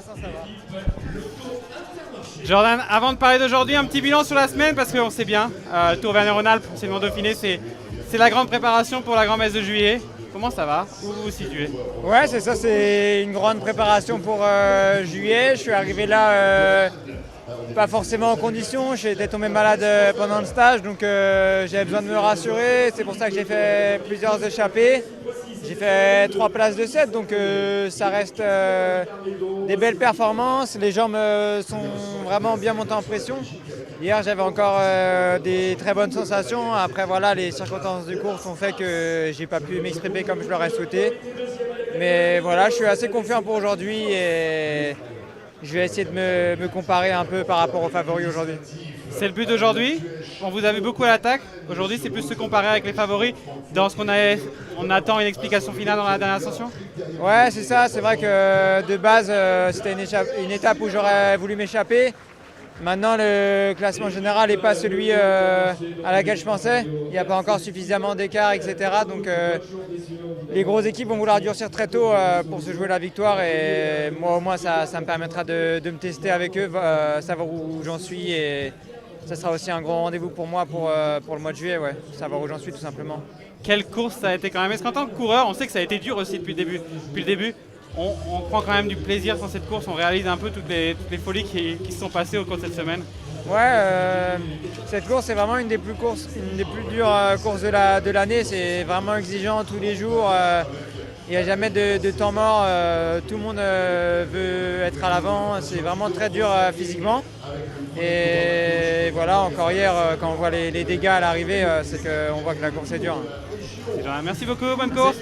l'instant, ça va. Jordan, avant de parler d'aujourd'hui, un petit bilan sur la semaine parce qu'on sait bien, le Tour Auvergne-Rhône-Alpes, c'est le Dauphiné, c'est la grande préparation pour la grand-messe de juillet. Comment ça va? Où vous vous situez? Ouais, c'est ça, c'est une grande préparation pour juillet. Je suis arrivé là pas forcément en condition. J'étais tombé malade pendant le stage, donc j'avais besoin de me rassurer. C'est pour ça que j'ai fait plusieurs échappées. J'ai fait 3 places de 7, donc ça reste des belles performances. Les jambes sont vraiment bien montées en pression. Hier, j'avais encore des très bonnes sensations. Après, voilà, les circonstances de course ont fait que j'ai pas pu m'exprimer comme je l'aurais souhaité. Mais voilà, je suis assez confiant pour aujourd'hui et je vais essayer de me comparer un peu par rapport aux favoris aujourd'hui. C'est le but d'aujourd'hui. On vous a vu beaucoup à l'attaque. Aujourd'hui, c'est plus se comparer avec les favoris. Dans ce on attend une explication finale dans la dernière ascension. Ouais, c'est ça. C'est vrai que de base, c'était une étape où j'aurais voulu m'échapper. Maintenant, le classement général n'est pas celui à laquelle je pensais. Il n'y a pas encore suffisamment d'écart, etc. Donc, les grosses équipes vont vouloir durcir très tôt pour se jouer la victoire. Et moi, au moins, ça me permettra de me tester avec eux, savoir où j'en suis. Et ça sera aussi un grand rendez-vous pour moi pour le mois de juillet. Ouais. Savoir où j'en suis, tout simplement. Quelle course ça a été quand même? Est-ce qu'en tant que coureur, on sait que ça a été dur aussi depuis le début. On prend quand même du plaisir dans cette course, on réalise un peu toutes les folies qui se sont passées au cours de cette semaine. Ouais, cette course est vraiment une des plus dures courses de l'année. C'est vraiment exigeant tous les jours. Il n'y a jamais de temps mort. Tout le monde veut être à l'avant. C'est vraiment très dur physiquement. Et voilà, encore hier, quand on voit les dégâts à l'arrivée, c'est qu'on voit que la course est dure. Merci beaucoup, bonne course.